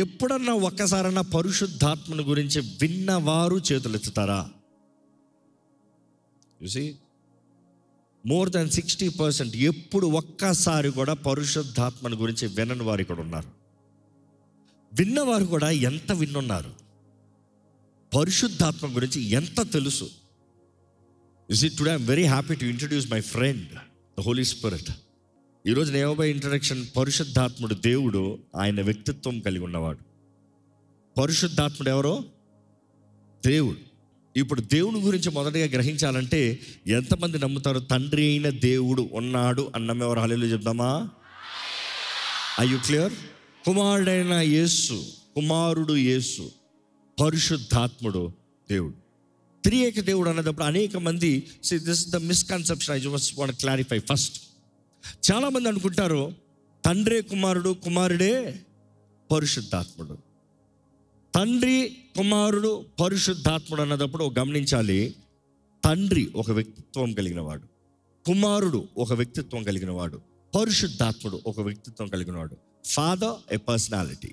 ఎప్పుడన్నా ఒక్కసారన్నా పరిశుద్ధాత్మను గురించి విన్నవారు చేతులు ఎత్తుతారా? చూసి మోర్ దాన్ 60% ఎప్పుడు ఒక్కసారి కూడా పరిశుద్ధాత్మను గురించి వినని వారు ఇక్కడ ఉన్నారు. విన్నవారు కూడా ఎంత విన్నున్నారు, పరిశుద్ధాత్మ గురించి ఎంత తెలుసు. You see today I'm very happy to introduce my friend the Holy Spirit. ఈరోజు నేవబై ఇంట్రడక్షన్, పరిశుద్ధాత్ముడు దేవుడు, ఆయన వ్యక్తిత్వం కలిగి ఉన్నవాడు. పరిశుద్ధాత్ముడు ఎవరో? దేవుడు. ఇప్పుడు దేవుని గురించి మొదటిగా గ్రహించాలంటే ఎంతమంది నమ్ముతారు తండ్రి అయిన దేవుడు ఉన్నాడు అన్నమెవరు? హల్లెలూయా చెప్దామా? Are you clear? కుమారుడైన యేసు, కుమారుడు యేసు, పరిశుద్ధాత్ముడు దేవుడు. త్రియేక దేవుడు అన్నప్పుడు అనేక మంది this is the misconception. I just want clarify first. చాలామంది అనుకుంటారు తండ్రే కుమారుడు, కుమారుడే పరిశుద్ధాత్ముడు. తండ్రి, కుమారుడు, పరిశుద్ధాత్ముడు అన్నప్పుడు గమనించాలి, తండ్రి ఒక వ్యక్తిత్వం కలిగిన వాడు, కుమారుడు ఒక వ్యక్తిత్వం కలిగిన వాడు, పరిశుద్ధాత్ముడు ఒక వ్యక్తిత్వం కలిగిన వాడు. Father a personality,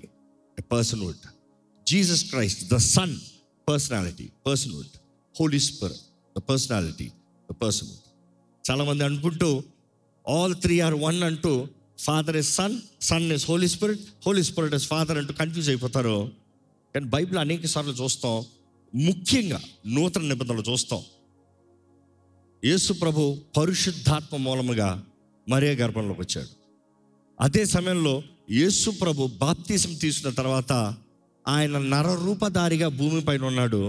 a personhood. Jesus Christ the Son, personality, personhood. Holy Spirit the personality, the personhood. చాలామంది అనుకుంటూ ఆల్ త్రీ ఆర్ వన్ అంటూ Father is Son, Son is Holy Spirit, Holy Spirit is Father అంటూ confuse అయిపోతారు. కానీ Bible అనేక సార్లు చూస్తాం, ముఖ్యంగా నూతన నిబంధనలు చూస్తాం, యేసు ప్రభు పరిశుద్ధాత్మ మూలముగా మరియ గర్భంలోకి వచ్చాడు. అదే సమయంలో యేసు ప్రభు బాప్తిసం తీసుకున్న తర్వాత ఆయన నరరూపధారిగా భూమిపైన ఉన్నాడు.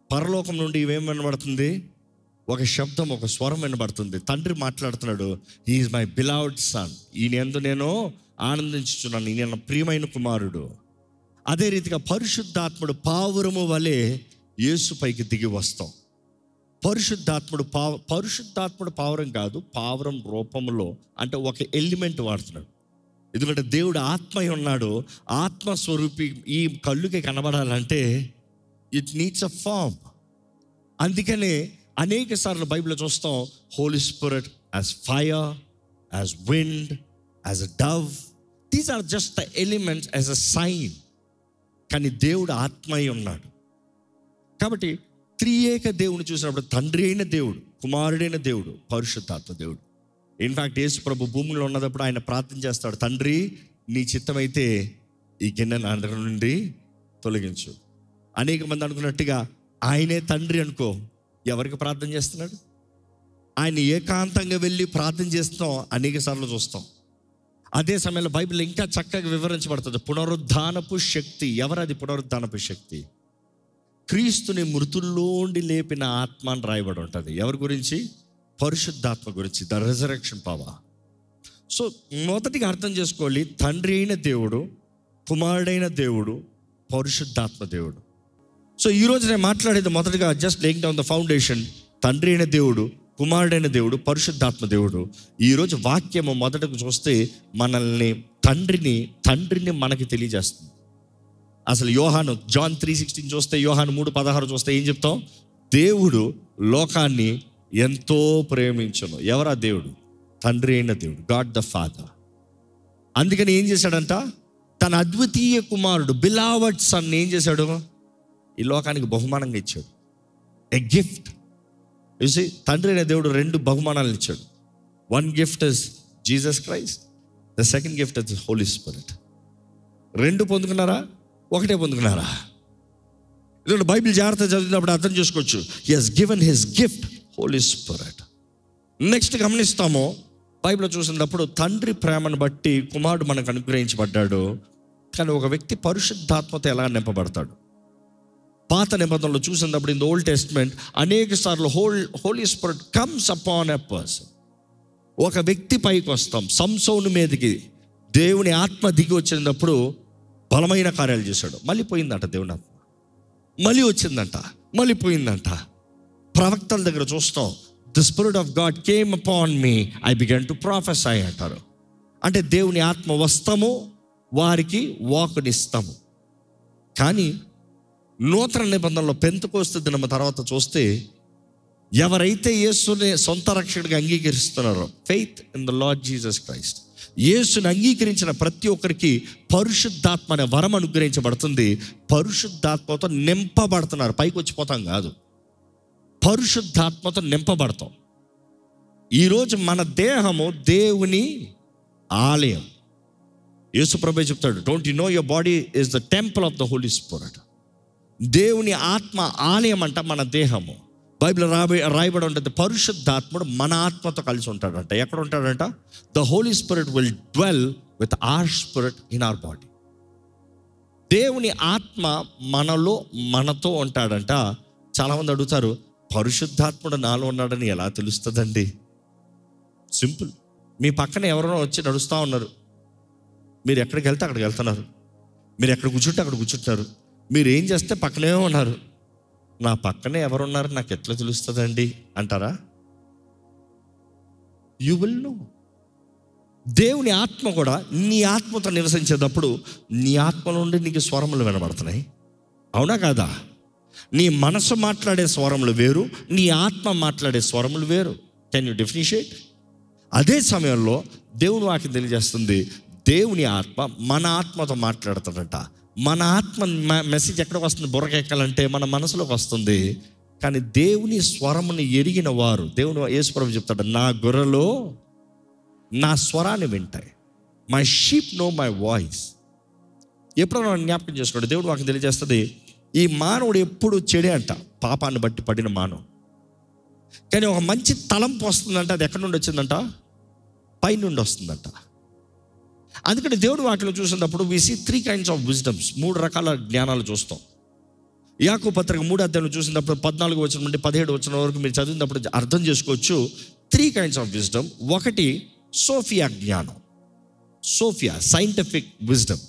పరలోకం నుండి ఇవేం వినబడుతుంది? ఒక శబ్దం, ఒక స్వరం వినబడుతుంది. తండ్రి మాట్లాడుతున్నాడు, he is my beloved son, ఈయన యందు నేను ఆనందించుచున్నాను, ఈయన నా ప్రియమైన కుమారుడు. అదే రీతిగా పరిశుద్ధాత్ముడు పావురము వలె యేసు పైకి దిగి వస్తాం. పరిశుద్ధాత్ముడు పావురం కాదు, పావురం రూపంలో, అంటే ఒక ఎలిమెంట్ వాడుతున్నాడు. ఎందుకంటే దేవుడు ఆత్మ ఉన్నాడు. ఆత్మస్వరూపి ఈ కళ్ళుకి కనబడాలంటే ఇట్ నీడ్స్ అ ఫామ్. అందుకనే అనేక సార్లు బైబిల్లో చూస్తాం Holy Spirit as fire, as wind, as a dove. These are just the elements as a sign. కానీ దేవుడు ఆత్మయ్య ఉన్నాడు. కాబట్టి త్రియేక దేవుని చూసినప్పుడు తండ్రి అయిన దేవుడు, కుమారుడైన దేవుడు, పరిశుద్ధాత్మ దేవుడు. ఇన్ఫ్యాక్ట్ యేసు ప్రభు భూమిలో ఉన్నప్పుడు ఆయన ప్రార్థన చేస్తాడు, తండ్రి నీ చిత్తమైతే ఈ గిన్నె నా దగ్గర నుండి తొలగించు. అనేక మంది అనుకున్నట్టుగా ఆయనే తండ్రి అనుకో, ఎవరికి ప్రార్థన చేస్తున్నాడు? ఆయన ఏకాంతంగా వెళ్ళి ప్రార్థన చేస్తాం అనేక సార్లు చూస్తాం. అదే సమయంలో బైబిల్ ఇంకా చక్కగా వివరించబడుతుంది పునరుద్ధానపు శక్తి. ఎవరది పునరుద్ధానపు శక్తి? క్రీస్తుని మృతుల్లోండి లేపిన ఆత్మ అని రాయబడి ఉంటుంది. ఎవరి గురించి? పరిశుద్ధాత్మ గురించి, ద రెజరెక్షన్ పవర్. సో మొదటిగా అర్థం చేసుకోవాలి, తండ్రి అయిన దేవుడు, కుమారుడైన దేవుడు, పరిశుద్ధాత్మ దేవుడు. సో ఈరోజు నేను మాట్లాడేది మొదటిగా just laying down the foundation. తండ్రి అయిన దేవుడు, కుమారుడైన దేవుడు, పరిశుద్ధాత్మ దేవుడు. ఈరోజు వాక్యము మొదటకు చూస్తే మనల్ని తండ్రిని మనకి తెలియజేస్తుంది. అసలు యోహాను జాన్ 3:16 చూస్తే, యోహాను 3:16 చూస్తే ఏం చెప్తాం? దేవుడు లోకాన్ని ఎంతో ప్రేమించును. ఎవరా దేవుడు? తండ్రి అయిన దేవుడు, గాడ్ ద ఫాదర్. అందుకని ఏం చేశాడంట? తన అద్వితీయ కుమారుడు, బిలావడ్ సన్ ఏం చేశాడు? ఈ లోకానికి బహుమానంగా ఇచ్చాడు. A gift. చూసి తండ్రి అయిన దేవుడు 2 బహుమానాలు ఇచ్చాడు. One gift is Jesus Christ, the second gift is Holy Spirit. 2 పొందుకున్నారా? ఒకటే పొందుకున్నారా? ఎందుకంటే బైబిల్ జాగ్రత్త చదివినప్పుడు అర్థం చేసుకోవచ్చు. He has given his gift Holy Spirit. Next గమనిస్తాము, బైబిల్లో చూసినప్పుడు తండ్రి ప్రేమను బట్టి కుమారుడు మనకు అనుగ్రహించబడ్డాడు. కానీ ఒక వ్యక్తి పరిశుద్ధాత్మతో ఎలా నింపబడతాడు? పాత నిబంధనలో చూసినప్పుడు ఇన్ ద ఓల్డ్ టెస్ట్మెంట్ అనేక సార్లు Holy Spirit comes upon a person. ఒక వ్యక్తి పైకి వస్తాం. సంసోను మీదకి దేవుని ఆత్మ దిగి వచ్చినప్పుడు బలమైన కార్యాలు చేశాడు. మళ్ళీ పోయిందంట దేవుని ఆత్మ, మళ్ళీ వచ్చిందంట, మళ్ళీ పోయిందంట. ప్రవక్తల దగ్గర చూస్తాం, the Spirit of God came upon me, I began to prophesy అంటారు. అంటే దేవుని ఆత్మ వస్తాము, వారికి వాకునిస్తాము. కానీ నూతన నిబంధనలో పెంతెకోస్తు దినం తర్వాత చూస్తే, ఎవరైతే యేసుని సొంత రక్షకుడిగా అంగీకరిస్తున్నారో, faith in the Lord Jesus Christ, యేసుని అంగీకరించిన ప్రతి ఒక్కరికి పరిశుద్ధాత్మ అనే వరం అనుగ్రహించబడుతుంది. పరిశుద్ధాత్మతో నింపబడుతున్నారు. పైకి వచ్చిపోతాం కాదు, పరిశుద్ధాత్మతో నింపబడతాం. ఈరోజు మన దేహము దేవుని ఆలయం. యేసు ప్రభువే చెప్తాడు, don't you know your body is the temple of the Holy Spirit. దేవుని ఆత్మ ఆలయం అంట మన దేహము. బైబిల్ రాయబడి ఉంటుంది, పరిశుద్ధాత్ముడు మన ఆత్మతో కలిసి ఉంటాడంట. ఎక్కడ ఉంటాడంట? The Holy Spirit will dwell with our spirit in our body. దేవుని ఆత్మ మనలో మనతో ఉంటాడంట. చాలామంది అడుగుతారు, పరిశుద్ధాత్ముడు నాలో ఉన్నాడని ఎలా తెలుస్తుందండి? సింపుల్. మీ పక్కన ఎవరైనా వచ్చి నడుస్తూ ఉన్నారు, మీరు ఎక్కడికి వెళ్తే అక్కడికి వెళ్తున్నారు, మీరు ఎక్కడ కూర్చుంటే అక్కడ కూర్చుంటున్నారు, మీరు ఏం చేస్తే పక్కనే ఉన్నారు. నా పక్కనే ఎవరున్నారు నాకు ఎట్లా తెలుస్తుందండి అంటారా? You will know. దేవుని ఆత్మ కూడా నీ ఆత్మతో నివసించేటప్పుడు నీ ఆత్మ నుండి నీకు స్వరములు వినబడుతున్నాయి. అవునా కాదా? నీ మనసు మాట్లాడే స్వరములు వేరు, నీ ఆత్మ మాట్లాడే స్వరములు వేరు. Can you differentiate? అదే సమయంలో దేవుని వాక్యం తెలియజేస్తుంది, దేవుని ఆత్మ మన ఆత్మతో మాట్లాడుతాడంట. మన ఆత్మ మెసేజ్ ఎక్కడికి వస్తుంది? బుర్రకెక్కాలంటే మన మనసులోకి వస్తుంది. కానీ దేవుని స్వరముని ఎరిగిన వారు, దేవుని యేసు ప్రభువు చెప్తాడు, నా గొర్రెలో నా స్వరాన్ని వింటాయి. My sheep know my voice. ఎప్పుడో జ్ఞాపకం చేసుకోండి, దేవుడు వాక్యం తెలియజేస్తుంది, ఈ మానవుడు ఎప్పుడు చెడే అంట, పాపాన్ని బట్టి పడిన మానవుడు. కానీ ఒక మంచి తలంపు వస్తుందంట, అది ఎక్కడి నుండి వచ్చిందంట? పై నుండి వస్తుందంట. అందుకని దేవుడు వాక్యం చూసినప్పుడు we see 3 kinds of wisdoms, 3 రకాల జ్ఞానాలు చూస్తాం. యాకోబు పత్రిక 3వ అధ్యాయం చూసినప్పుడు 14వ వచనం నుండి 17వ వచనం వరకు మీరు చదివినప్పుడు అర్థం చేసుకోవచ్చు. 3 kinds ఆఫ్ విజ్డమ్. ఒకటి సోఫియా జ్ఞానం. Sophia, scientific wisdom.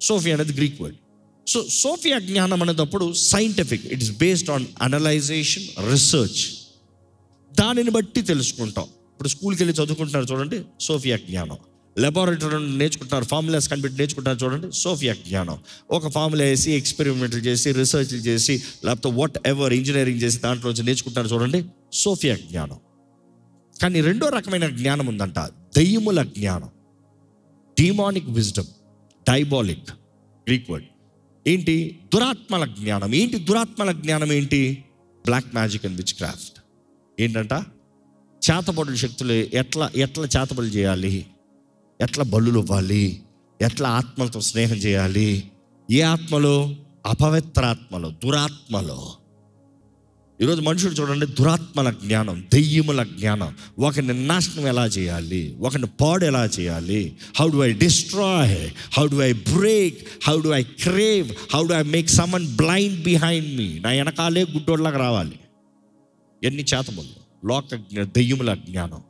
సోఫియా అనేది గ్రీక్ వర్డ్. సో సోఫియా జ్ఞానం అనేటప్పుడు scientific, it is based on analysation, research. దానిని బట్టి తెలుసుకుంటాం. ఇప్పుడు స్కూల్కి వెళ్ళి చదువుకుంటున్నారు చూడండి, సోఫియా జ్ఞానం. లెబారెటరీ నేర్చుకుంటున్నారు, ఫార్ములాస్ కనిపెట్టి నేర్చుకుంటున్నారు చూడండి, సోఫియా జ్ఞానం. ఒక ఫార్ములా వేసి ఎక్స్పెరిమెంట్లు చేసి రీసెర్చ్లు చేసి లేకపోతే వాట్ ఎవర్ ఇంజనీరింగ్ చేసి దాంట్లో నేర్చుకుంటున్నారు చూడండి, సోఫియా జ్ఞానం. కానీ రెండో రకమైన జ్ఞానం ఉందంట, దెయ్యముల జ్ఞానం. Demonic wisdom, diabolic Greek word. ఏంటి? దురాత్మల జ్ఞానం. ఏంటి దురాత్మల జ్ఞానం? ఏంటి? Black magic and witchcraft. ఏంటంట? చేతబడుల శక్తులు. ఎట్లా చేతబడులు చేయాలి, ఎట్లా బలులు ఇవ్వాలి, ఎట్లా ఆత్మలతో స్నేహం చేయాలి. ఏ ఆత్మలో? అపవిత్రాత్మలో, దురాత్మలో. ఈరోజు మనుషులు చూడండి, దురాత్మల జ్ఞానం, దెయ్యముల జ్ఞానం. ఒకరిని నాశనం ఎలా చేయాలి, ఒకరిని పాడు ఎలా చేయాలి, how do I destroy, how do I break, how do I crave, how do I make someone blind behind me. నా వెనకాలే గుడ్డోళ్ళగా రావాలి. ఎన్ని చేతబడులు, దెయ్యముల జ్ఞానం.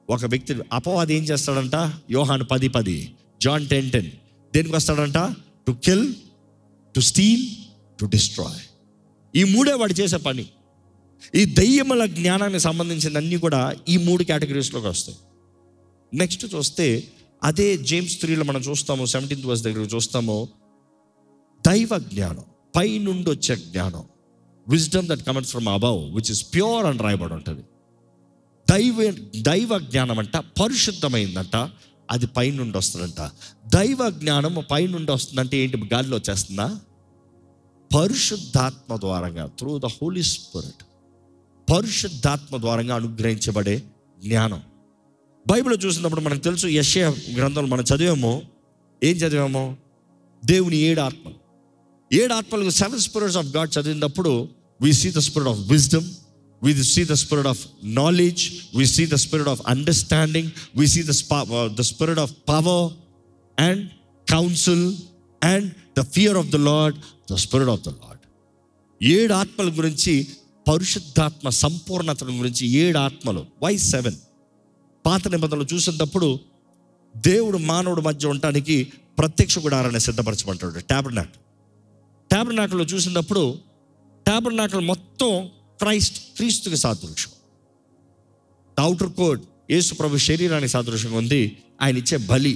ఒక వ్యక్తి, అపవాది ఏం చేస్తాడంట? యోహాను 10:10, జాన్ 10:10. దేనికి వస్తాడంట? To kill, to steal, to destroy. ఈ మూడే వాడు చేసే పని. ఈ దెయ్యముల జ్ఞానానికి సంబంధించిన అన్నీ కూడా ఈ 3 కేటగిరీస్లోకి వస్తాయి. నెక్స్ట్ చూస్తే అదే జేమ్స్ 3లో మనం చూస్తాము, 17th verse దగ్గర చూస్తాము, దైవ జ్ఞానం, పై నుండి వచ్చే జ్ఞానం. Wisdom that comes from above which is pure అని రాయబడి ఉంటుంది. దైవ జ్ఞానం అంట పరిశుద్ధమైందంట, అది పై నుండి వస్తుందంట. దైవ జ్ఞానం పై నుండి వస్తుందంటే ఏంటి? గాలిలో వచ్చేస్తుందా? పరిశుద్ధాత్మ ద్వారంగా, త్రూ ద హోలీ స్పిరిట్, పరిశుద్ధాత్మ ద్వారంగా అనుగ్రహించబడే జ్ఞానం. బైబిల్లో చూసినప్పుడు మనకు తెలుసు, యెషయా గ్రంథంలో మనం చదివాము. ఏం చదివాము? దేవుని 7 ఆత్మలు. 7 ఆత్మలకు 7 spirits of God చదివినప్పుడు we see the spirit of wisdom, we see the spirit of knowledge, we see the spirit of understanding, we see the spirit of power and counsel and the fear of the Lord, the spirit of the Lord. 7 ఆత్మల గురించి, పరిశుద్ధాత్మ సంపూర్ణత గురించి 7 ఆత్మలు. Why 7? పాత నిబంధనలు చూసినప్పుడు దేవుడు మానవుడి మధ్య ఉండటానికి ప్రత్యక్ష గుడారాన్ని సిద్ధపరచమంటాడు. ట్యాబర్నాకిల్లో చూసినప్పుడు ట్యాబర్నాకిల్ మొత్తం క్రీస్తుకి సాదృశ్యం. ఔటర్ కోట్ యేసు ప్రభు శరీరానికి సాదృశ్యంగా ఉంది, ఆయన ఇచ్చే బలి.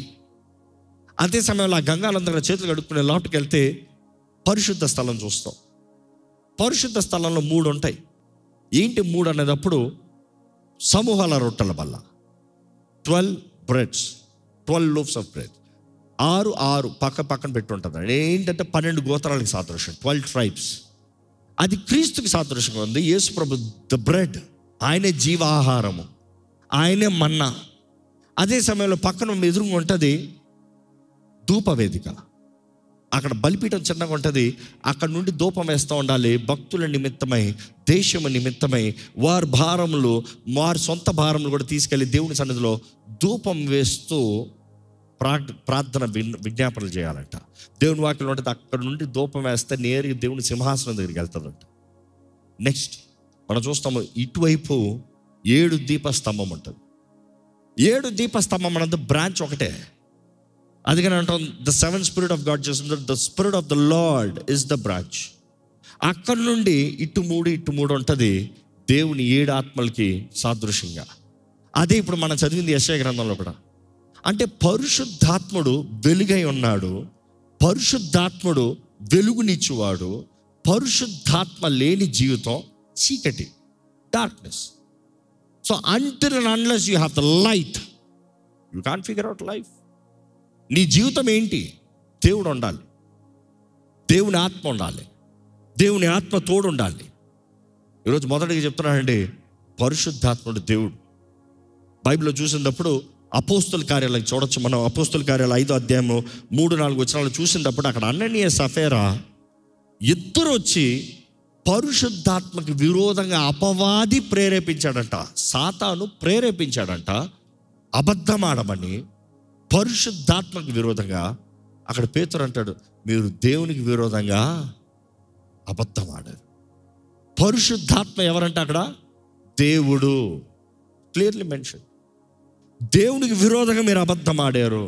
అదే సమయంలో ఆ గంగాలందరూ చేతులు కడుక్కునే లోటుకి వెళ్తే పరిశుద్ధ స్థలం చూస్తాం. పరిశుద్ధ స్థలంలో 3 ఉంటాయి. ఏంటి 3 అనేటప్పుడు? సమూహాల రొట్టెల బల్ల, 12 breads, 12 loaves of bread. 6 పక్కన పెట్టి ఉంటుంది. ఏంటంటే 12 గోత్రాలకు సాదృశ్యం, 12 tribes. అది క్రీస్తుకి సాదృశ్యంగా ఉంది. యేసు ప్రభు ద బ్రెడ్, ఆయనే జీవాహారము, ఆయనే మన్నా. అదే సమయంలో పక్కన ఎదురుగా ఉంటుంది ధూపవేదిక. అక్కడ బలిపీఠం చిన్నగా ఉంటుంది. అక్కడ నుండి ధూపం వేస్తూ ఉండాలి. భక్తుల నిమిత్తమై, దేశము నిమిత్తమై, వారి భారములు, వారి సొంత భారములు కూడా తీసుకెళ్ళి దేవుని సన్నిధిలో ధూపం వేస్తూ ప్రార్థన విజ్ఞాపనలు చేయాలంట. దేవుని వాక్యం ఉంటుంది, అక్కడ నుండి ధూపం వేస్తే నేరుగా దేవుని సింహాసనం దగ్గరికి వెళ్తుందంట. నెక్స్ట్ మనం చూస్తాము, ఇటువైపు 7 దీపస్తంభం ఉంటుంది. 7 దీపస్తంభం అన్నది బ్రాంచ్ ఒకటే. అందుకని అంటాం ద 7 Spirit of God చేస్తుంది, the Spirit of the lord is the branch. అక్కడ నుండి ఇటు 3 ఉంటుంది దేవుని 7 ఆత్మలకి సాదృశ్యంగా. అదే ఇప్పుడు మనం చదివింది యెషయా గ్రంథంలో కూడా. అంటే పరిశుద్ధాత్ముడు వెలుగై ఉన్నాడు, పరిశుద్ధాత్ముడు వెలుగునిచ్చువాడు. పరిశుద్ధాత్మ లేని జీవితం చీకటి, darkness. So until and unless you have the light, you can't figure out life. నీ జీవితం ఏంటి? దేవుడు ఉండాలి, దేవుని ఆత్మ ఉండాలి, దేవుని ఆత్మ తోడు ఉండాలి. ఈరోజు మొదటిగా చెప్తున్నానండి, పరిశుద్ధాత్ముడు దేవుడు. బైబిల్లో చూసినప్పుడు అపోస్తుల కార్యాలకు చూడొచ్చు మనం. అపోస్తుల కార్యాలు 5వ అధ్యాయము 3-4 వచనాలు చూసినప్పుడు అక్కడ అననీయ సఫీరా ఇద్దరు వచ్చి పరిశుద్ధాత్మకి విరోధంగా అపవాది ప్రేరేపించాడంట, సాతాను ప్రేరేపించాడంట అబద్ధమాడమని. పరిశుద్ధాత్మకు విరోధంగా అక్కడ పేతురు అంటాడు, మీరు దేవునికి విరోధంగా అబద్ధం ఆడారు. పరిశుద్ధాత్మ ఎవరంటే అక్కడ దేవుడు, క్లియర్లీ మెన్షన్. దేవునికి విరోధంగా మీరు అబద్ధం ఆడారు.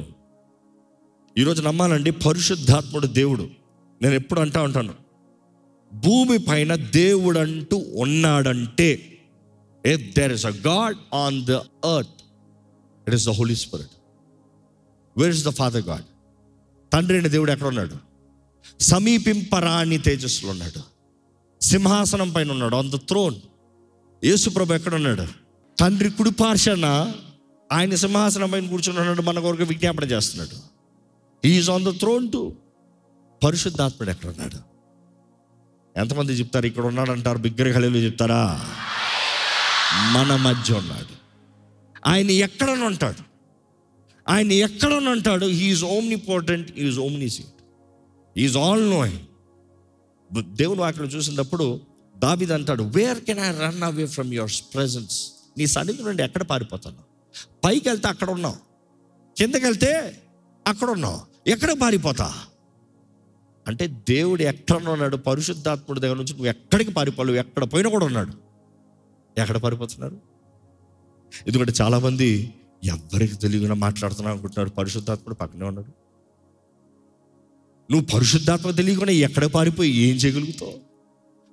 ఈరోజు నమ్మాలండి, పరిశుద్ధాత్ముడు దేవుడు. నేను ఎప్పుడు అంటా ఉంటాను, భూమి పైన దేవుడు అంటూ ఉన్నాడంటే, if there is a God on the earth, it is the Holy Spirit. Where is the Father God? తండ్రి అయిన దేవుడు ఎక్కడ ఉన్నాడు? సమీపింపరాని తేజస్సులో ఉన్నాడు, సింహాసనం పైన ఉన్నాడు, ఆన్ ద థ్రోన్. యేసు ప్రభు ఎక్కడ ఉన్నాడు? తండ్రి కుడిపార్శ్వన ఆయన సింహాసనం పైన కూర్చున్నాడు, మన కొరకు విజ్ఞాపన చేస్తున్నాడు. He is on the throne too. పరిశుద్ధాత్ముడు ఎక్కడ ఉన్నాడు? ఎంతమంది చెప్తారు ఇక్కడ ఉన్నాడు అంటారు? బిగ్గరగా హల్లెలూయా చెప్తారా? మన మధ్య ఉన్నాడు. ఆయన ఎక్కడని ఉంటాడు, ఆయన ఎక్కడని ఉంటాడు. He is omnipotent, he is omniscient, he is all knowing. దేవుని వాక్యం చూసినప్పుడు దావీదు అంటాడు, where can I run away from your presence? నీ సన్నిధి నుండి ఎక్కడ పారిపోతాను? పైకి వెళ్తే అక్కడ ఉన్నావు, కిందకి వెళ్తే అక్కడ ఉన్నావు, ఎక్కడ పారిపోతా? అంటే దేవుడు ఎక్కడ ఉన్నాడు? పరిశుద్ధాత్ముడి దగ్గర నుంచి నువ్వు ఎక్కడికి పారిపోలేవు, ఎక్కడ పోయినా కూడా ఉన్నాడు. ఎక్కడ పారిపోతున్నారు? ఎందుకంటే చాలామంది ఎవరికి తెలియకుండా మాట్లాడుతున్నావు అనుకుంటున్నారు, పరిశుద్ధాత్ముడు పక్కనే ఉన్నాడు. నువ్వు పరిశుద్ధాత్మ తెలియకుండా ఎక్కడ పారిపోయి ఏం చేయగలుగుతావు?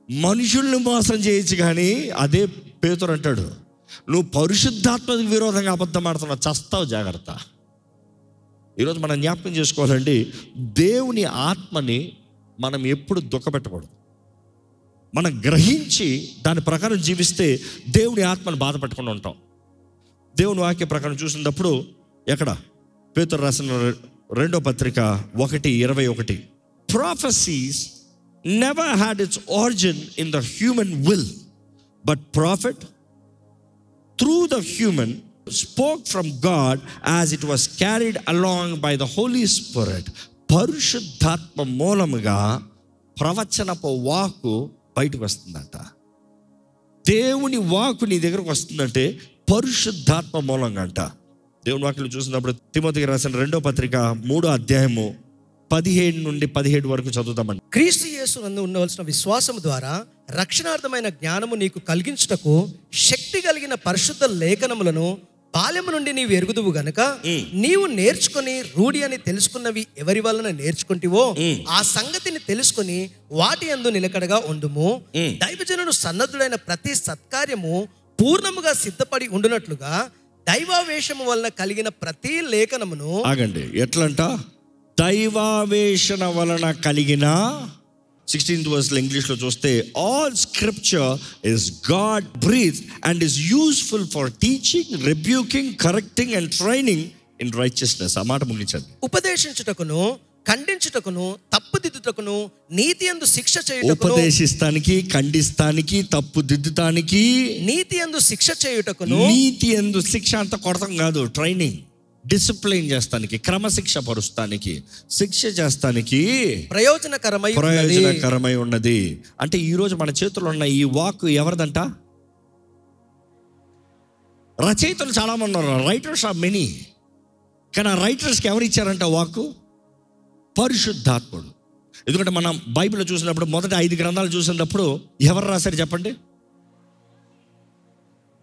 మనుషుల్ని మోసం చేయొచ్చు, కానీ అదే పేతురు అంటాడు, నువ్వు పరిశుద్ధాత్మకు విరోధంగా అబద్ధం ఆడుతున్నావు, చస్తావు, జాగ్రత్త. ఈరోజు మనం జ్ఞాపకం చేసుకోవాలండి, దేవుని ఆత్మని మనం ఎప్పుడు దుఃఖపెట్టకూడదు. మనం గ్రహించి దాని ప్రకారం జీవిస్తే దేవుని ఆత్మను బాధ పెట్టకుండా ఉంటాం. దేవుని వాక్య ప్రకారం చూసినప్పుడు ఎక్కడ? పేతురు రాసిన 2వ పత్రిక 1:21, prophecies never had its origin in the human will, but prophet through the human spoke from God as it was carried along by the Holy Spirit. పరిశుద్ధాత్మ మూలముగా ప్రవచనపు వాక్కు బయటకు వస్తుందంట. దేవుని వాక్కు నీ దగ్గరకు వస్తుందంటే పరిశుద్ధాత్మ మూలంగా అంట. దేవుని వాక్యం చూసినప్పుడు తిమోతికి రాసిన 2వ పత్రిక 3వ అధ్యాయము 17 వరకు చదువుతామండి. క్రీస్తు యేసు నందు ఉండవలసిన విశ్వాసము ద్వారా రక్షణార్థమైన జ్ఞానము నీకు కలిగించుటకు శక్తి కలిగిన పరిశుద్ధ లేఖనములను బాల్యము నుండి నీవు ఎరుగుదువు గనుక నీవు నేర్చుకుని రూఢి అని తెలుసుకున్నవి ఎవరి వలన నేర్చుకుంటివో ఆ సంగతిని తెలుసుకుని వాటి యందు నిలకడగా ఉండుము. దైవజనుడు సన్నద్ధుడైన ప్రతి సత్కార్యము పూర్ణముగా సిద్ధపడి ఉండునట్లుగా దైవావేశము వలన కలిగిన ప్రతి లేఖనమును. ఆగండి, ఎట్లంట? దైవావేశన వలన కలిగిన 16th verse ఇంగ్లీష్లో చూస్తే, all scripture is God breath and is useful for teaching, rebuking, correcting and training in righteousness. ఆ మాట ముగించండి. ఉపదేశించుటకును, ఖండించుటకును, తప్పుదిద్దుటకును, నీతి యందు శిక్ష చేయుటకును. ఉపదేశిస్తానికి, ఖండిస్తానికి, తప్పు దిద్దుతానికి, నీతి యందు శిక్ష చేయుటకును. నీతి యందు శిక్ష అంత కొడతాం కాదు, ట్రైనింగ్, డిసిప్లైన్ చేస్తానికి, క్రమశిక్ష పరుస్తానికి, శిక్ష చేస్తానికి ప్రయోజనకరమై ఉన్నది. అంటే ఈరోజు మన చేతుల్లో ఉన్న ఈ వాక్ ఎవరిదంట? రచయితలు చాలా మంది ఉన్నారు, రైటర్స్ ఆర్ మెనీ. కానీ ఆ రైటర్స్కి ఎవరు ఇచ్చారంట వాక్? పరిశుద్ధాత్ముడు. ఎందుకంటే మనం బైబిల్ చూసినప్పుడు మొదటి 5 గ్రంథాలు చూసినప్పుడు ఎవరు రాశారు చెప్పండి?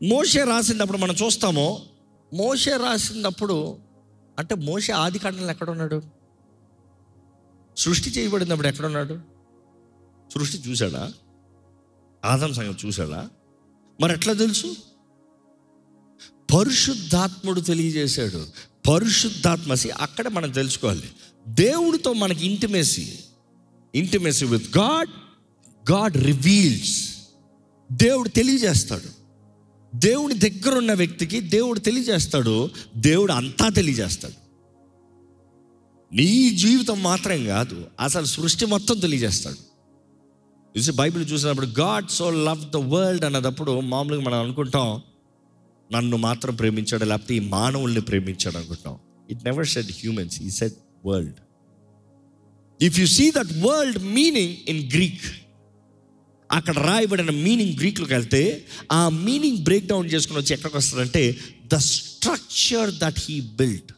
మోషే రాసినప్పుడు మనం చూస్తాము. మోషే రాసినప్పుడు అంటే మోషే ఆది కాండంలో ఎక్కడున్నాడు? సృష్టి చేయబడినప్పుడు ఎక్కడున్నాడు? సృష్టి చూశాడా? ఆదాం సంగతి చూశాడా? మరి ఎట్లా తెలుసు? పరిశుద్ధాత్ముడు తెలియజేశాడు. పరిశుద్ధాత్మసి అక్కడ మనం తెలుసుకోవాలి. దేవుడితో మనకి intimacy with God. God reveals. దేవుడు తెలియజేస్తాడు. దేవుని దగ్గర ఉన్న వ్యక్తికి దేవుడు తెలియజేస్తాడు. దేవుడు అంతా తెలియజేస్తాడు. నీ జీవితం మాత్రం కాదు, అసలు సృష్టి మొత్తం తెలియజేస్తాడు. చూసి బైబిల్ చూసినప్పుడు God so love the world అన్నదప్పుడు మామూలుగా మనం అనుకుంటాం నన్ను మాత్రం ప్రేమించాడు, లేకపోతే ఈ మానవుల్ని ప్రేమించాడు అనుకుంటాం. ఇట్ నెవర్ సెడ్ హ్యూమన్స్, ఈ said world. If you see that world meaning in Greek, అక్కడ రాయబడిన మీనింగ్ గ్రీక్లోకి వెళ్తే ఆ మీనింగ్ బ్రేక్ డౌన్ చేసుకుని వచ్చి ఎక్కడికి వస్తుందంటే the structure that he build.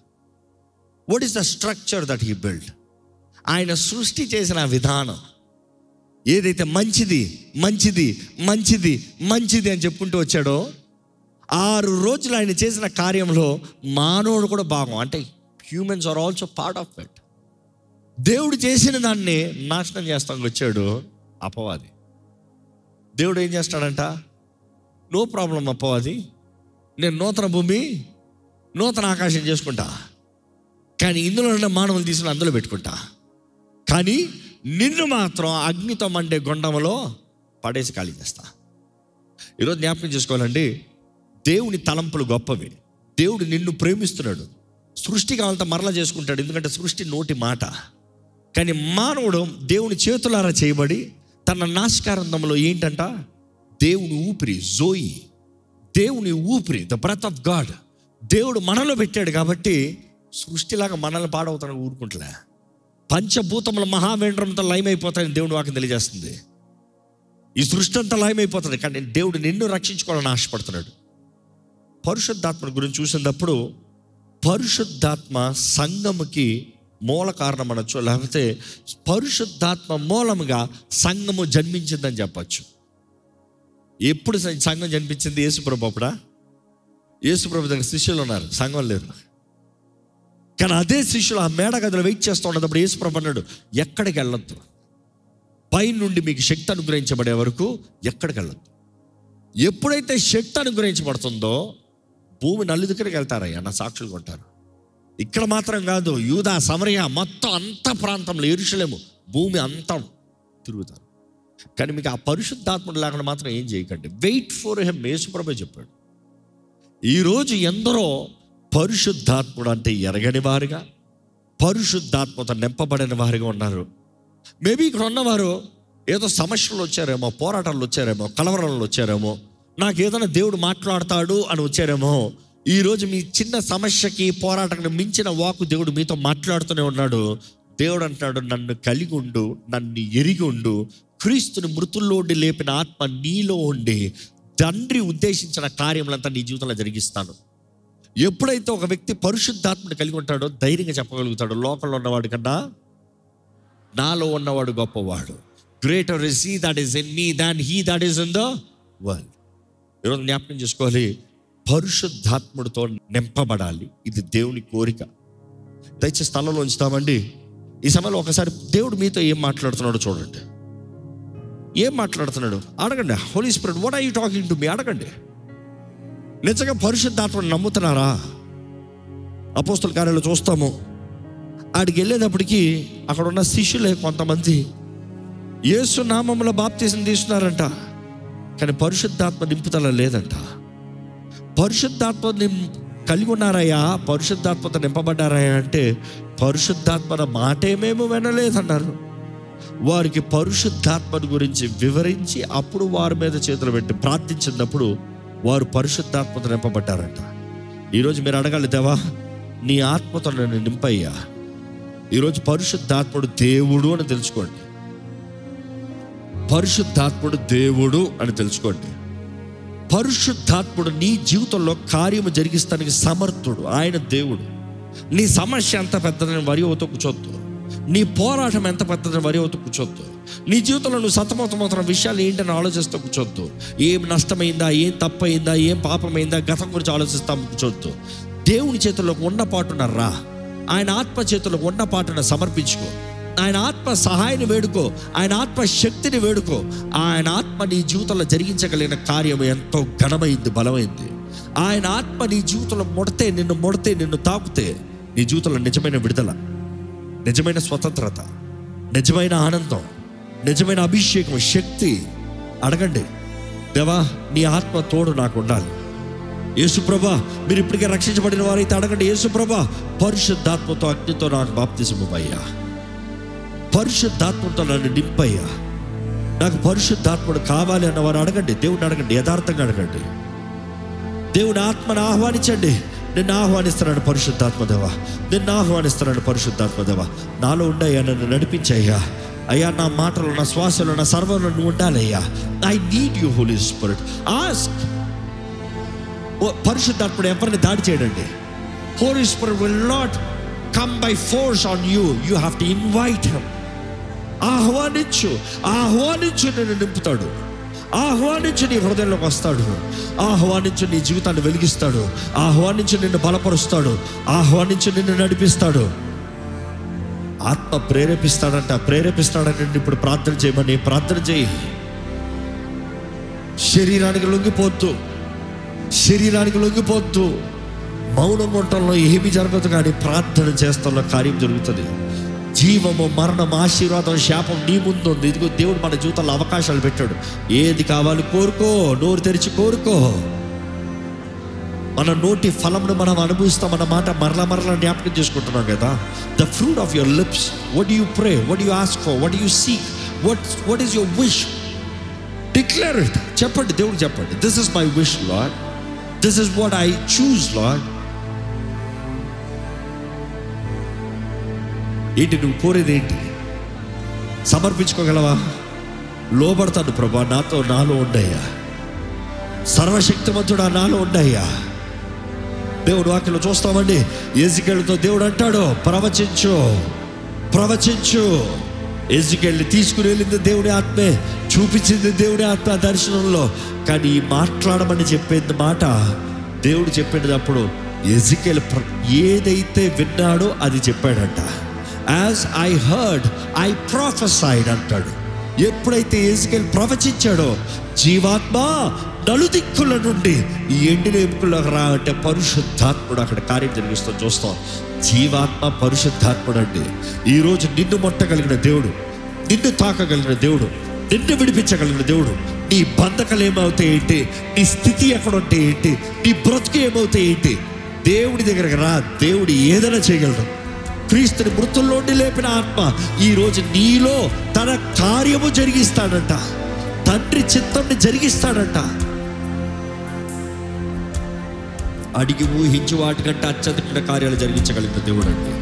What is the structure that he build? ఆయన సృష్టి చేసిన విధానం ఏదైతే మంచిది మంచిది మంచిది మంచిది అని చెప్పుకుంటూ వచ్చాడో, 6 రోజులు ఆయన చేసిన కార్యంలో మానవుడు కూడా భాగం. అంటే humans are also part of it. దేవుడు చేసిన దాన్ని నాశనం చేస్తానికి వచ్చాడు అపవాది. దేవుడు ఏం చేస్తాడంట? నో ప్రాబ్లం అపవాది, నేను నూతన భూమి నూతన ఆకాశం చేసుకుంటా, కానీ ఇందులో ఉన్న మానవులు తీసుకుని అందులో పెట్టుకుంటా, కానీ నిన్ను మాత్రం అగ్నితో మండే గొండంలో పడేసి ఖాళీ చేస్తా. ఈరోజు జ్ఞాపకం చేసుకోవాలండి, దేవుని తలంపులు గొప్పవి. దేవుడు నిన్ను ప్రేమిస్తున్నాడు. సృష్టి కావాలంటే మరలా చేసుకుంటాడు, ఎందుకంటే సృష్టి నోటి మాట. కానీ మానవుడు దేవుని చేతులారా చేయబడి తన నాసికారంధంలో ఏంటంట? దేవుని ఊపిరి, జోయి, దేవుని ఊపిరి, ద బ్రెత్ ఆఫ్ గాడ్ దేవుడు మనలో పెట్టాడు. కాబట్టి సృష్టిలాగా మనల్ని పాడవుతాను ఊరుకుంటలే. పంచభూతముల మహావేంద్రంతో లయమైపోతాయని దేవుని వాక్యం తెలియజేస్తుంది. ఈ సృష్టి అంతా లయమైపోతుంది, కానీ దేవుడు నిన్ను రక్షించుకోవాలని ఆశపడుతున్నాడు. పరిశుద్ధాత్మ గురించి చూసినప్పుడు పరిశుద్ధాత్మ సంఘముకి మూల కారణం అనొచ్చు, లేకపోతే పరిశుద్ధాత్మ మూలముగా సంఘము జన్మించిందని చెప్పచ్చు. ఎప్పుడు సంఘం జన్మించింది? యేసుప్రభు అప్పుడా? యేసుప్రభు దగ్గర శిష్యులు ఉన్నారు, సంఘం లేరు. కానీ అదే శిష్యులు ఆ మేడ గదిలో వెయిట్ చేస్తూ ఉన్నప్పుడు యేసుప్రభు అన్నాడు, ఎక్కడికి వెళ్ళొద్దు, పై నుండి మీకు శక్తి అనుగ్రహించబడే వరకు ఎక్కడికి వెళ్ళొద్దు. ఎప్పుడైతే శక్తి అనుగ్రహించబడుతుందో భూమి నలుదిక్కడికి వెళ్తారయ్యా, నా సాక్షులు కొంటారు. ఇక్కడ మాత్రం కాదు, యూదా, సమరయ మొత్తం అంత ప్రాంతంలో, యెరూషలేము, భూమి అంతా తిరుగుతారు. కానీ మీకు ఆ పరిశుద్ధాత్ముడు లేకుండా మాత్రం ఏం చేయకండి. వెయిట్ ఫర్ హిమ్, యేసుప్రభు చెప్పాడు. ఈరోజు ఎందరో పరిశుద్ధాత్ముడు అంటే ఎరగని వారుగా, పరిశుద్ధాత్మతో నింపబడిన వారుగా ఉన్నారు. మేబీ ఇక్కడ ఉన్నవారు ఏదో సమస్యలు వచ్చారేమో, పోరాటాలు వచ్చారేమో, కలవరాలు వచ్చారేమో, నాకు ఏదైనా దేవుడు మాట్లాడతాడు అని వచ్చారేమో. ఈరోజు మీ చిన్న సమస్యకి, పోరాటానికి మించిన వాకు దేవుడు మీతో మాట్లాడుతూనే ఉన్నాడు. దేవుడు అంటాడు, నన్ను కలిగి ఉండు, నన్ను ఎరిగి ఉండు, క్రీస్తుని మృతుల్లో ఉండి లేపిన ఆత్మ నీలో ఉండి తండ్రి ఉద్దేశించిన కార్యములంతా నీ జీవితంలో జరిగిస్తాను. ఎప్పుడైతే ఒక వ్యక్తి పరిశుద్ధాత్మని కలిగి ఉంటాడో ధైర్యంగా చెప్పగలుగుతాడు, లోకంలో ఉన్నవాడు కన్నా నాలో ఉన్నవాడు గొప్పవాడు. Greater is he that is in me than he that is in the world. ఈరోజు జ్ఞాపకం చేసుకోవాలి, పరిశుద్ధాత్ముడితో నింపబడాలి. ఇది దేవుని కోరిక. దయచేసి స్థలంలో ఉంచుతామండి. ఈ సమయంలో ఒకసారి దేవుడు మీతో ఏం మాట్లాడుతున్నాడో చూడండి. ఏం మాట్లాడుతున్నాడు అడగండి. Holy Spirit, what are you talking to me? అడగండి. నిజంగా పరిశుద్ధాత్మను నమ్ముతున్నారా? అపోస్తల కార్యాలు చూస్తాము, ఆడికి వెళ్ళేటప్పటికి అక్కడ ఉన్న శిష్యులే కొంతమంది యేసు నామములో బాప్తిసం తీసుకున్నారంట, కానీ పరిశుద్ధాత్మ నింపుదల లేదంట. పరిశుద్ధాత్మ కలిగి ఉన్నారయ్యా, పరిశుద్ధాత్మతో నింపబడ్డారయ్యా అంటే పరిశుద్ధాత్మ మాటే మేము వినలేదన్నారు. వారికి పరిశుద్ధాత్మను గురించి వివరించి అప్పుడు వారి మీద చేతులు పెట్టి ప్రార్థించినప్పుడు వారు పరిశుద్ధాత్మతో నింపబడ్డారంట. ఈరోజు మీరు అడగాలి, దేవా నీ ఆత్మతో నన్ను నింపయ్యా. ఈరోజు పరిశుద్ధాత్ముడు దేవుడు అని తెలుసుకోండి. పరిశుద్ధాత్ముడు దేవుడు అని తెలుసుకోండి. పరిశుద్ధాత్ముడు నీ జీవితంలో కార్యము జరిగిస్తానికి సమర్థుడు. ఆయన దేవుడు. నీ సమస్య ఎంత పెద్దదని వరి అవుతూ కూర్చోద్దు. నీ పోరాటం ఎంత పెద్దదని వరి అవుతూ కూర్చోద్దు. నీ జీవితంలో నువ్వు సతమతమవుతున్న విషయాలు ఏంటని ఆలోచిస్తూ కూర్చోద్దు. ఏం నష్టమైందా, ఏం తప్పైందా, ఏం పాపమైందా, గతం గురించి ఆలోచిస్తా కూర్చోద్దు. దేవుని చేతుల్లో ఉన్న పాటున రా. ఆయన ఆత్మ చేతుల్లో ఉన్న పాటున సమర్పించుకో. ఆయన ఆత్మ సహాయాన్ని వేడుకో. ఆయన ఆత్మ శక్తిని వేడుకో. ఆయన ఆత్మ నీ జీవితంలో జరిగించగలిగిన కార్యం ఎంతో ఘనమైంది, బలమైంది. ఆయన ఆత్మ నీ జీవితంలో నిన్ను తాకుతే నీ జీవితంలో నిజమైన విడుదల, నిజమైన స్వతంత్రత, నిజమైన ఆనందం, నిజమైన అభిషేకం, శక్తి. అడగండి, దేవా నీ ఆత్మ తోడు నాకు ఉండాలి. యేసుప్రభా, మీరు ఇప్పటికే రక్షించబడిన వారైతే అడగండి, యేసుప్రభా పరిశుద్ధాత్మతో అగ్నితో నాకు బాప్తిసము అయ్యా, పరిశుద్ధాత్మతో నన్ను నింపయ్యా, నాకు పరిశుద్ధాత్ముడు కావాలి అన్నవారు అడగండి. దేవుడిని అడగండి, యథార్థంగా అడగండి. దేవుని ఆత్మను ఆహ్వానించండి. నిన్ను ఆహ్వానిస్తున్నాడు పరిశుద్ధాత్మదేవా, నిన్ను ఆహ్వానిస్తున్నాడు పరిశుద్ధాత్మదేవా. నాలో ఉండయ్యా, నన్ను నడిపించయ్యా. అయ్యా నా మాటలు, నా శ్వాసలు, నా సర్వంలో నువ్వు ఉండాలయ్యా. I need you Holy Spirit. Ask. పరిశుద్ధాత్ముడు ఎవరిని దాడి చేయడండి. Holy Spirit will not come by force on you. You have to invite him. ఆహ్వానించు, ఆహ్వానించు, నిన్ను నింపుతాడు. ఆహ్వానించు, నీ హృదయంలోకి వస్తాడు. ఆహ్వానించు, నీ జీవితాన్ని వెలిగిస్తాడు. ఆహ్వానించు, నిన్ను బలపరుస్తాడు. ఆహ్వానించు, నిన్ను నడిపిస్తాడు. ఆత్మ ప్రేరేపిస్తాడంటే ఇప్పుడు ప్రార్థన చేయమని ప్రార్థన చేయి. శరీరానికి లొంగిపోద్దు. మౌనం ఉండటంలో ఏమీ జరగదు, కానీ ప్రార్థన చేస్తాలో కార్యం జరుగుతుంది. జీవము, మరణం, ఆశీర్వాదం, శాపం నీ ముందు ఉంది. ఇదిగో దేవుడు మన జీవితంలో అవకాశాలు పెట్టాడు. ఏది కావాలి కోరుకో, నోరు తెరిచి కోరుకో. మన నోటి ఫలంను మనం అనుభవిస్తాం అన్న మాట మరలా జ్ఞాపకం చేసుకుంటున్నాం కదా. The fruit of your lips. What do you pray, what do you ask for, what do you seek, what is your wish? Declare it. చెప్పండి, దేవుడు చెప్పండి, this is my wish lord, this is what I choose lord. ఏంటి నువ్వు కోరేది? ఏంటి? సమర్పించుకోగలవా? లోబడతాను ప్రభా, నాలో ఉండయ్యా. సర్వశక్తిమంతుడా నాలో ఉండయ్యా. దేవుడు వాక్యంలో చూస్తామండి, ఎజికేలుతో దేవుడు అంటాడు, ప్రవచించు. ఎజికేల్ని తీసుకుని వెళ్ళింది దేవుడి ఆత్మే, చూపించింది దేవుడి ఆత్మ దర్శనంలో. కానీ మాట్లాడమని చెప్పేది మాట దేవుడు చెప్పేటప్పుడు ఎజికేల్ ఏదైతే విన్నాడో అది చెప్పాడంట. As I heard I prophesied అంటాడు. ఎప్పుడైతే ఎజికేల్ ప్రవచించాడో, జీవాత్మ నలుదిక్కుల నుండి ఈ ఎండిన ఎముకల్లోకి రా అంటే పరిశుద్ధాత్ముడు అక్కడ కార్యం జరిగిస్తూ చూస్తాం. జీవాత్మ పరిశుద్ధాత్ముడు అండి. ఈరోజు నిన్ను మొట్టగలిగిన దేవుడు, నిన్ను తాకగలిగిన దేవుడు, నిన్ను విడిపించగలిగిన దేవుడు. నీ బంధకాలు ఏమవుతాయి ఏంటి, నీ స్థితి ఎక్కడ ఉంటే ఏంటి, నీ బ్రతుకు ఏమవుతాయి ఏంటి, దేవుడి దగ్గరకు రా. దేవుడు ఏదైనా చేయగలడు. క్రీస్తుని మృతుల్లోండి లేపిన ఆత్మ ఈరోజు నీలో తన కార్యము జరిగిస్తాడంట. తండ్రి చిత్తాన్ని జరిగిస్తాడంట. అడిగి ఊహించి వాటికంటే అత్యధిక కార్యాలు జరిగించగలిగిన దేవుడు అండి.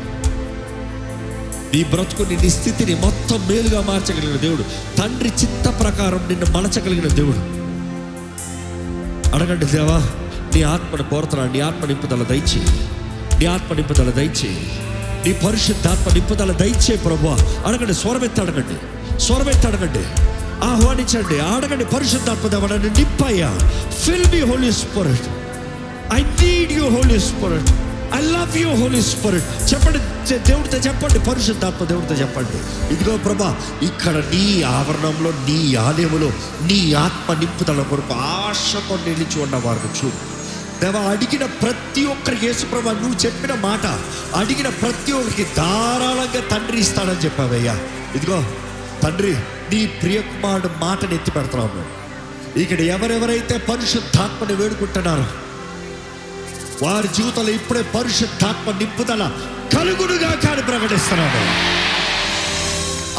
నీ బ్రతుకుని, నీ స్థితిని మొత్తం మేలుగా మార్చగలిగిన దేవుడు. తండ్రి చిత్త ప్రకారం నిన్ను మలచగలిగిన దేవుడు. అడగండి, దేవా నీ ఆత్మను కోరుతున్నాను, నీ ఆత్మ నింపుదల దయచేయి, నీ ఆత్మ నింపుదల దయచేయి, నీ పరిశుద్ధాత్మ నింపుదల దయచేయి ప్రభువా. అడగండి, స్వరమెత్తి అడగండి, ఆహ్వానించండి, అడగండి. పరిశుద్ధాత్మ దేవా నన్ను నింపయ్యా. Fill me Holy Spirit. I need you Holy Spirit. I love you Holy Spirit. చెప్పండి, దేవుడితో చెప్పండి, పరిశుద్ధాత్మ దేవుడితో చెప్పండి. ఇదిగో ప్రభా, ఇక్కడ నీ ఆవరణంలో, నీ ఆలయములో నీ ఆత్మ నింపుదల కొరకు ఆశతో నిలిచి ఉన్న వారిని చూడు దేవా. అడిగిన ప్రతి ఒక్కరికి యేసు ప్రభా నువ్వు చెప్పిన మాట, అడిగిన ప్రతి ఒక్కరికి ధారాళంగా తండ్రి ఇస్తాడని చెప్పావయ్యా. ఇదిగో తండ్రి, నీ ప్రియకుమారుడు మాటను ఎత్తి పెడుతున్నాను. ఇక్కడ ఎవరెవరైతే పరిశుద్ధాత్మని వేడుకుంటున్నారో వారి జీవితంలో ఇప్పుడే పరిశుద్ధాత్మ నింపుదల కలుగునుగా కానీ ప్రకటిస్తున్నాను.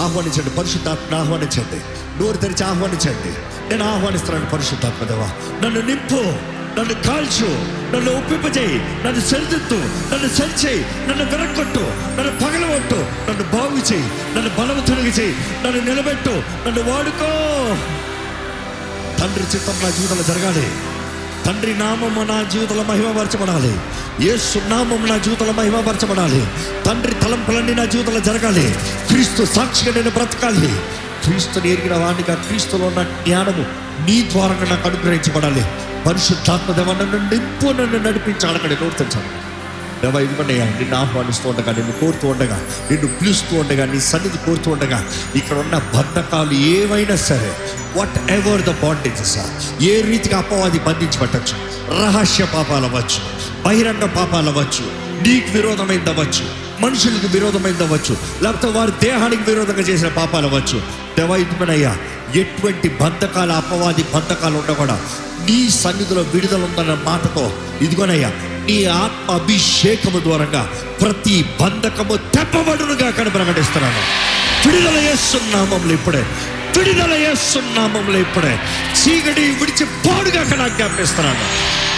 ఆహ్వానించండి, పరిశుద్ధాత్మను ఆహ్వానించండి. నోరు తెరిచి ఆహ్వానించండి. నేను ఆహ్వానిస్తున్నాను. పరిశుద్ధాత్మ దేవా, నన్ను నింపు, నన్ను కాల్చు, నన్ను ఒప్పింపజేయి, నన్ను సరిదిద్దు, నన్ను సరిచేయి, నన్ను విరగొట్టు, నన్ను పగలగొట్టు, నన్ను బాగు చేయి, నన్ను బలవంతుడిగా చేయి, నన్ను నిలబెట్టు, నన్ను వాడుకో. తండ్రి చిత్తం నా జీవితంలో జరగాలి. తండ్రి నామము నా జీవితంలో మహిమపరచబడాలి. యేసు నామము నా జీవితంలో మహిమపరచబడాలి. తండ్రి తలంపులన్నీ నా జీవితంలో జరగాలి. క్రీస్తు సాక్షిగా నేను బ్రతకాలి. క్రీస్తుని ఎరిగిన వాడిగా క్రీస్తులో ఉన్న జ్ఞానము నీ ద్వారా నాకు అనుగ్రహించబడాలి. పరిశుద్ధాత్మ దేవ నన్ను నింపు, నన్ను నడిపించాలని నోడుతాను. దేవ ఇవ్వనయ్యా, నిన్ను ఆహ్వానిస్తూ ఉండగా, నిన్ను కోరుతూ ఉండగా, నిన్ను పిలుస్తూ ఉండగా, నీ సన్నిధి కోరుతూ ఉండగా, ఇక్కడ ఉన్న బంధకాలు ఏవైనా సరే, వాట్ ఎవర్ ద బాండేజెస్, ఏ రీతిగా అపవాది బంధించబట్టచ్చు. రహస్య పాపాలు అవ్వచ్చు, బహిరంగ పాపాలు అవ్వచ్చు, నీకు విరోధమైంది అవ్వచ్చు, మనుషులకు విరోధమైంది అవ్వచ్చు, లేకపోతే వారి దేహానికి విరోధంగా చేసిన పాపాలు అవ్వచ్చు. దేవ ఇదిగోనయ్యా, ఎటువంటి బంధకాలు, అపవాది బంధకాలు ఉండకూడా నీ సన్నిధిలో విడుదల ఉందన్న మాటతో ఇదిగోనయ్యా, నీ ఆత్మ అభిషేకము ద్వారంగా ప్రతి బంధకము తెప్పబడునుగా కానీ ప్రకటిస్తున్నాను. విడుదల చేస్తున్నామంలో ఇప్పుడే, విడుదల చేస్తున్నామంలో ఇప్పుడే. చీకటి విడిచి పాడుగా కానీ ఆజ్ఞాపిస్తున్నాను.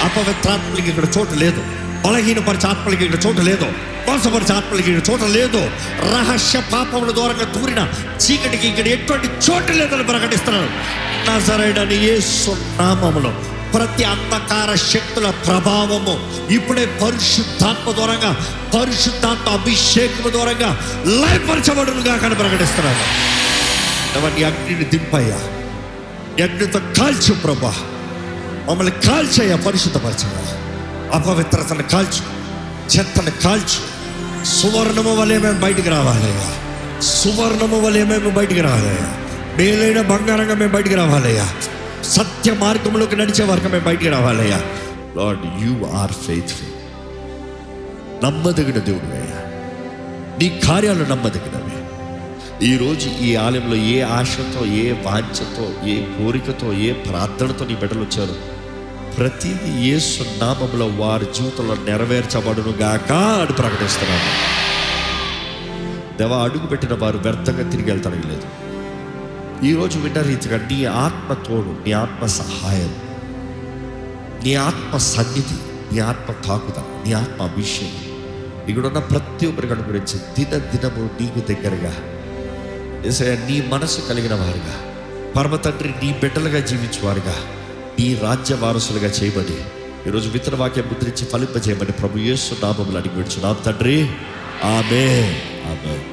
అపవిత్రాత్మలకి ఇక్కడ చోటు లేదు, బలహీనపరిచే ఆత్మలకి ఇక్కడ చోటు లేదు, మోసపరిచే ఆత్మలకి ఇక్కడ చోటు లేదు. రహస్య పాపముల ద్వారంగా దూరిన చీకటికి ఇక్కడ ఎటువంటి చోటు లేదని ప్రకటిస్తున్నాను. నజరేయుడైన యేసు నామములో ప్రతి అంధకార శక్తుల ప్రభావము ఇప్పుడే పరిశుద్ధాత్మ ద్వారంగా, పరిశుద్ధాత్మ అభిషేకము ద్వారంగా లయపరచబడునుగా కానీ ప్రకటిస్తున్నాను. నీ అగ్నిని దింపయ్యా, అగ్నితో కాల్చు ప్రభా, మమ్మల్ని కాల్చయ్యా, పరిశుద్ధపరచయ్యా. అపవిత్రతను కాల్చు, చెత్తను కాల్చు. సువర్ణము వలె మేము బయటికి రావాలయ్యా, సువర్ణము వలె మేము బయటికి రావాలయ్యా. మేలైన బంగారంగా మేము బయటికి రావాలయ్యా. సత్య మార్గంలోకి నడిచే వరకు మేము బయటికి రావాలయ్యా. Lord, you are faithful. నమ్మదగిన దేవుడివయ్యా, నీ కార్యాలు నమ్మదగినవి. ఈరోజు ఈ ఆలయంలో ఏ ఆశతో, ఏ వాంఛతో, ఏ కోరికతో, ఏ ప్రార్థనతో నీ బిడ్డలు వచ్చారు, ప్రతిదీ యేసు నామములో వారి జీవితంలో నెరవేర్చబడును గాక అని ప్రకటిస్తున్నాను. దేవా, అడుగు పెట్టిన వారు వ్యర్థంగా తిరిగి వెళ్తానికి లేదు. ఈరోజు విన్న రీతిగా నీ ఆత్మ తోడు, నీ ఆత్మ సహాయం, నీ ఆత్మ సన్నిధి, నీ ఆత్మ తాకుదల, నీ ఆత్మ అభిషేకం ఇక్కడున్న ప్రతి ఒక్కరికి అనుగురించి దినదినము నీకు దగ్గరగా యేసయ్యా, నీ మనసు కలిగిన వారుగా, పరమ తండ్రి నీ బిడ్డలుగా జీవించేవారుగా, నీ రాజ్య వారసులుగా చేయమని ఈరోజు విత్తన వాక్యం ముద్రించి ఫలింపజేయమని ప్రభు యేసు నామములో అడిగి విడుచున్నాం తండ్రి. ఆమేన్, ఆమేన్.